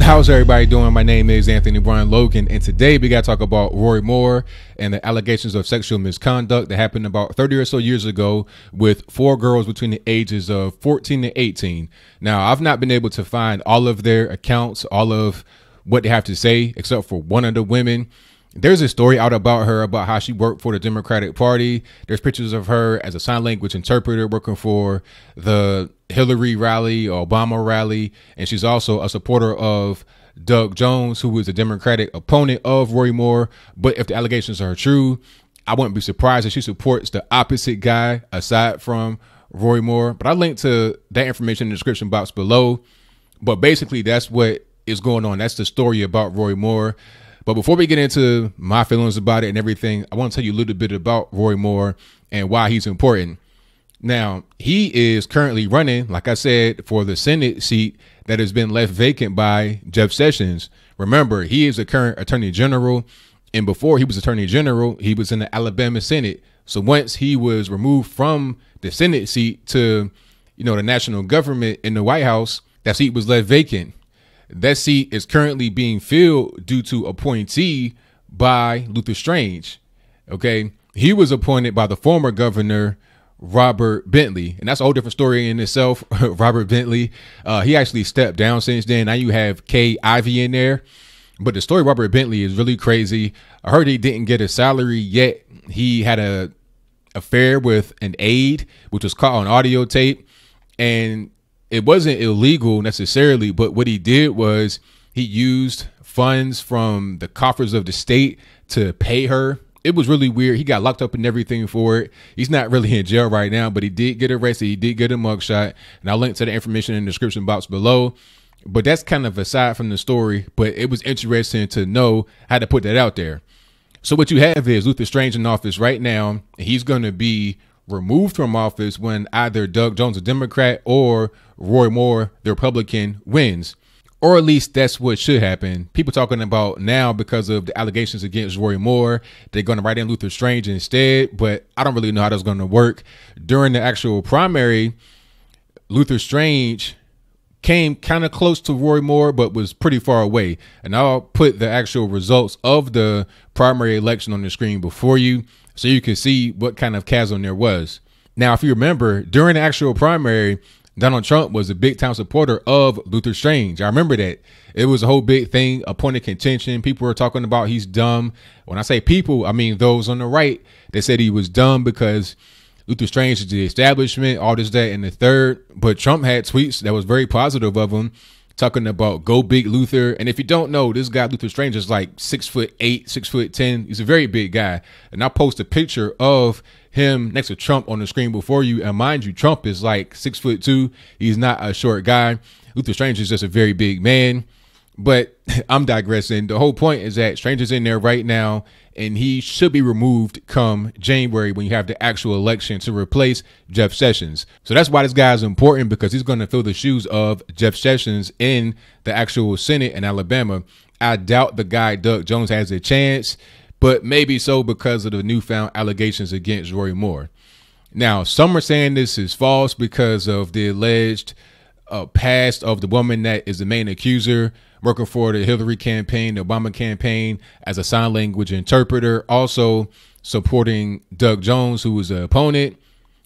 How's everybody doing? My name is Anthony Brian Logan, and today we got to talk about Roy Moore and the allegations of sexual misconduct that happened about 30 or so years ago with 4 girls between the ages of 14 and 18. Now, I've not been able to find all of their accounts, all of what they have to say, except for one of the women. There's a story out about her, about how she worked for the Democratic Party. There's pictures of her as a sign language interpreter working for the Hillary rally or Obama rally. And she's also a supporter of Doug Jones, who is a Democratic opponent of Roy Moore. But if the allegations are true, I wouldn't be surprised if she supports the opposite guy aside from Roy Moore. But I linked to that information in the description box below. But basically, that's what is going on. That's the story about Roy Moore. But before we get into my feelings about it and everything, I want to tell you a little bit about Roy Moore and why he's important. Now, he is currently running, like I said, for the Senate seat that has been left vacant by Jeff Sessions. Remember, he is the current Attorney General, and before he was Attorney General, he was in the Alabama Senate. So once he was removed from the Senate seat to, the national government in the White House, that seat was left vacant. That seat is currently being filled due to appointee by Luther Strange. Okay. He was appointed by the former governor, Robert Bentley. And that's a whole different story in itself. Robert Bentley. He actually stepped down since then. Now you have Kay Ivey in there. But the story of Robert Bentley is really crazy. I heard he didn't get a salary yet. He had a affair with an aide, which was caught on audio tape. And it wasn't illegal necessarily, but what he did was he used funds from the coffers of the state to pay her. It was really weird. He got locked up and everything for it. He's not really in jail right now, but he did get arrested. He did get a mugshot, and I'll link to the information in the description box below. But that's kind of aside from the story, but it was interesting to know how to put that out there. So what you have is Luther Strange in office right now. He's going to be removed from office when either Doug Jones, a Democrat, or Roy Moore, the Republican, wins. Or at least that's what should happen. People talking about now, because of the allegations against Roy Moore, they're going to write in Luther Strange instead, but I don't really know how that's going to work. During the actual primary, Luther Strange came kind of close to Roy Moore, but was pretty far away. And I'll put the actual results of the primary election on the screen before you, so you can see what kind of chasm there was. Now, if you remember, during the actual primary, Donald Trump was a big time supporter of Luther Strange. I remember that. It was a whole big thing, a point of contention. People were talking about he's dumb. When I say people, I mean those on the right. They said he was dumb because Luther Strange is the establishment, all this, that, and the third. But Trump had tweets that was very positive of him, talking about go big Luther. And if you don't know, this guy Luther Strange is like 6'8", 6'10". He's a very big guy. And I'll post a picture of him next to Trump on the screen before you. And mind you, Trump is like 6'2". He's not a short guy. Luther Strange is just a very big man. But I'm digressing. The whole point is that Strange is in there right now, and he should be removed come January when you have the actual election to replace Jeff Sessions. So that's why this guy is important, because he's going to fill the shoes of Jeff Sessions in the actual Senate in Alabama. I doubt the guy Doug Jones has a chance, but maybe so because of the newfound allegations against Roy Moore. Now, some are saying this is false because of the alleged past of the woman that is the main accuser, working for the Hillary campaign, the Obama campaign, as a sign language interpreter, also supporting Doug Jones, who was an opponent.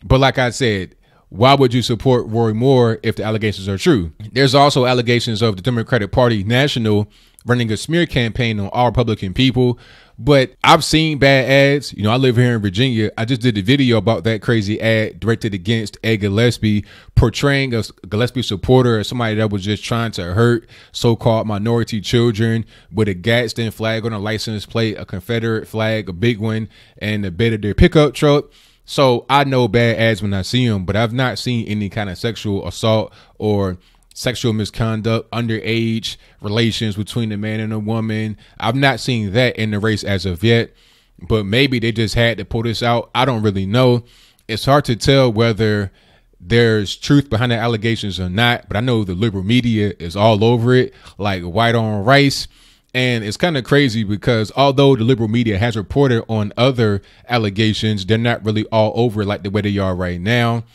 But like I said, why would you support Roy Moore if the allegations are true? There's also allegations of the Democratic Party National running a smear campaign on all Republican people. But I've seen bad ads. I live here in Virginia. I just did a video about that crazy ad directed against Ed Gillespie, portraying a Gillespie supporter as somebody that was just trying to hurt so-called minority children, with a Gadsden flag on a license plate, a Confederate flag, a big one, and the bed of their pickup truck. So I know bad ads when I see them, but I've not seen any kind of sexual assault or sexual misconduct, underage relations between a man and a woman. I've not seen that in the race as of yet, but maybe they just had to pull this out. I don't really know. It's hard to tell whether there's truth behind the allegations or not, but I know the liberal media is all over it like white on rice. And it's kind of crazy because although the liberal media has reported on other allegations, they're not really all over it like the way they are right now.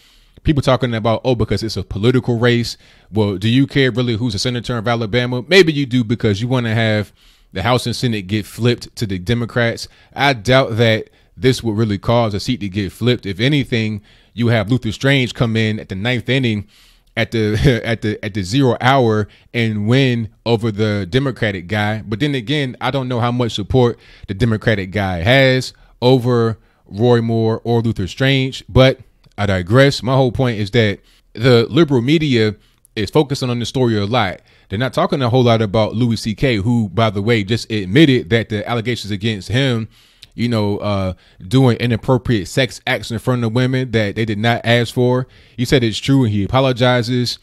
People talking about, oh, because it's a political race. Well, do you care really who's a senator of Alabama? Maybe you do because you want to have the House and Senate get flipped to the Democrats. I doubt that this would really cause a seat to get flipped. If anything, you have Luther Strange come in at the ninth inning at the at the 0 hour and win over the Democratic guy. But then again, I don't know how much support the Democratic guy has over Roy Moore or Luther Strange, but I digress. My whole point is that the liberal media is focusing on the story a lot. They're not talking a whole lot about Louis C.K., who, by the way, just admitted that the allegations against him, doing inappropriate sex acts in front of women that they did not ask for. He said it's true and he apologizes.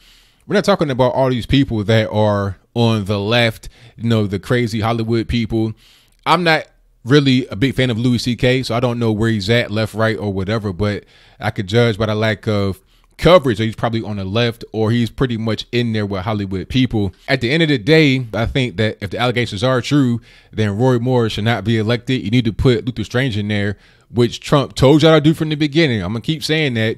We're not talking about all these people that are on the left, the crazy Hollywood people. I'm not really a big fan of Louis C.K., so I don't know where he's at, left, right, or whatever, but I could judge by the lack of coverage. So he's probably on the left, or he's pretty much in there with Hollywood people. At the end of the day, I think that if the allegations are true, then Roy Moore should not be elected. You need to put Luther Strange in there, which Trump told y'all to do from the beginning. I'm gonna keep saying that.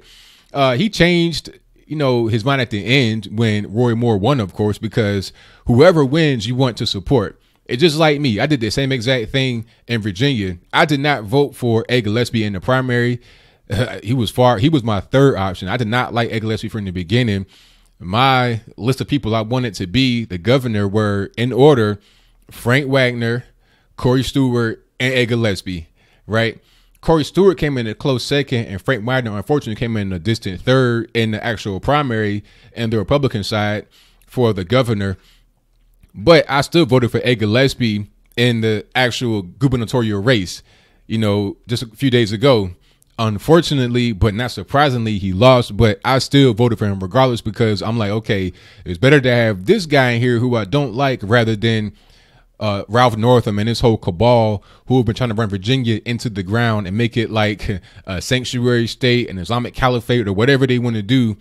He changed his mind at the end when Roy Moore won, of course, because whoever wins you want to support. It's just like me. I did the same exact thing in Virginia. I did not vote for Ed Gillespie in the primary. He was my third option. I did not like Ed Gillespie from the beginning. My list of people I wanted to be the governor were, in order, Frank Wagner, Corey Stewart, and Ed Gillespie, right? Corey Stewart came in a close second, and Frank Wagner, unfortunately, came in a distant third in the actual primary and the Republican side for the governor. But I still voted for Ed Gillespie in the actual gubernatorial race, just a few days ago. Unfortunately, but not surprisingly, he lost, but I still voted for him regardless because I'm like, okay, it's better to have this guy in here who I don't like rather than Ralph Northam and his whole cabal who have been trying to run Virginia into the ground and make it like a sanctuary state, an Islamic caliphate, or whatever they want to do.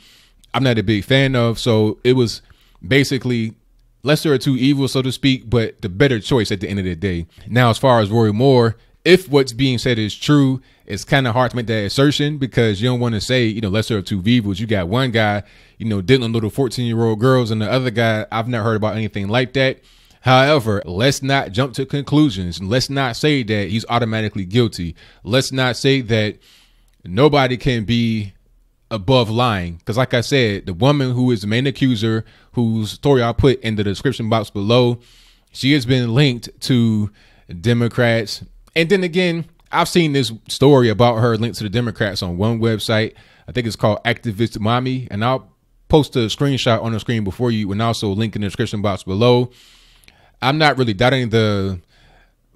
I'm not a big fan of. So it was basically lesser of two evils, so to speak, but the better choice at the end of the day. Now, as far as Roy Moore, if what's being said is true, it's kind of hard to make that assertion because you don't want to say, lesser of two evils. You got one guy, dealing little 14-year-old girls, and the other guy, I've not heard about anything like that. However, let's not jump to conclusions. Let's not say that he's automatically guilty. Let's not say that nobody can be above lying. Because like I said, the woman who is the main accuser, whose story I'll put in the description box below, she has been linked to Democrats. And then again, I've seen this story about her linked to the Democrats on one website. I think it's called Activist Mommy. And I'll post a screenshot on the screen before you and also link in the description box below. I'm not really doubting the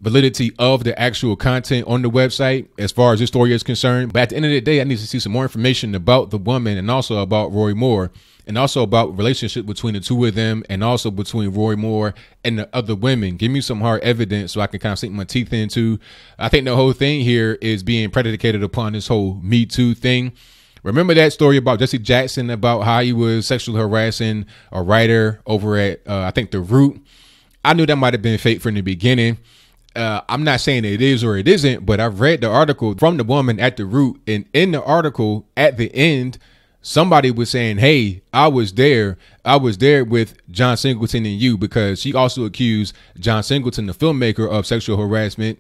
validity of the actual content on the website as far as this story is concerned. But at the end of the day, I need to see some more information about the woman and also about Roy Moore and also about relationship between the two of them and also between Roy Moore and the other women. Give me some hard evidence so I can kind of sink my teeth into. I think the whole thing here is being predicated upon this whole Me Too thing. Remember that story about Jesse Jackson about how he was sexually harassing a writer over at, I think, The Root? I knew that might have been fake from the beginning. I'm not saying it is or it isn't, but I've read the article from the woman at The Root. And in the article at the end, somebody was saying, hey, I was there with John Singleton and you, because she also accused John Singleton, the filmmaker, of sexual harassment.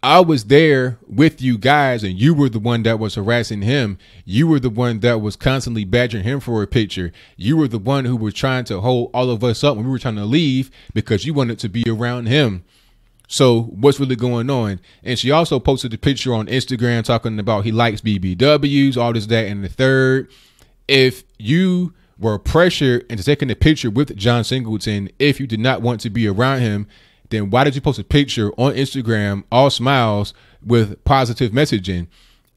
I was there with you guys, and you were the one that was harassing him. You were the one that was constantly badgering him for a picture. You were the one who was trying to hold all of us up when we were trying to leave because you wanted to be around him. So what's really going on? And she also posted a picture on Instagram talking about he likes BBWs, all this, that, and the third. If you were pressured into taking a picture with John Singleton, if you did not want to be around him, then why did you post a picture on Instagram, all smiles, with positive messaging?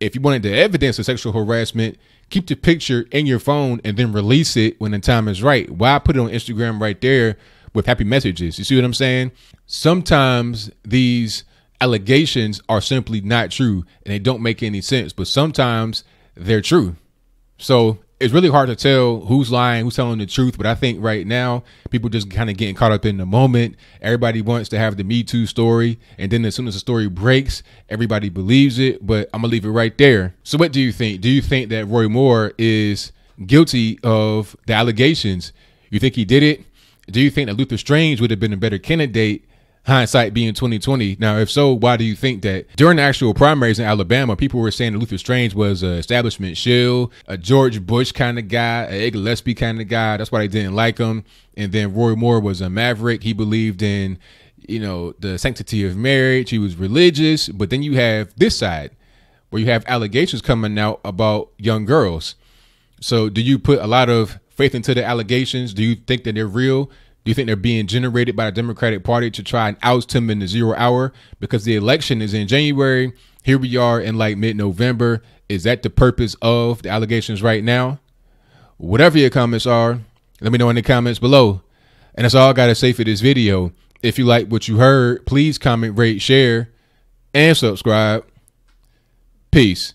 If you wanted the evidence of sexual harassment, keep the picture in your phone and then release it when the time is right. Why put it on Instagram right there with happy messages? You see what I'm saying? Sometimes these allegations are simply not true and they don't make any sense, but sometimes they're true. So it's really hard to tell who's lying, who's telling the truth. But I think right now, people just kind of getting caught up in the moment. Everybody wants to have the Me Too story. And then as soon as the story breaks, everybody believes it. But I'm going to leave it right there. So what do you think? Do you think that Roy Moore is guilty of the allegations. You think he did it? Do you think that Luther Strange would have been a better candidate, hindsight being 2020? Now, if so, why do you think that? During the actual primaries in Alabama, people were saying that Luther Strange was an establishment shill, a George Bush kind of guy, a Edgar Gillespie kind of guy. That's why they didn't like him. And then Roy Moore was a maverick. He believed in, you know, the sanctity of marriage. He was religious. But then you have this side where you have allegations coming out about young girls. So do you put a lot of faith into the allegations? Do you think that they're real? Do you think they're being generated by the Democratic Party to try and oust him in the 0 hour? Because the election is in January. Here we are in like mid-November. Is that the purpose of the allegations right now? Whatever your comments are, let me know in the comments below. And that's all I got to say for this video. If you like what you heard, please comment, rate, share, and subscribe. Peace.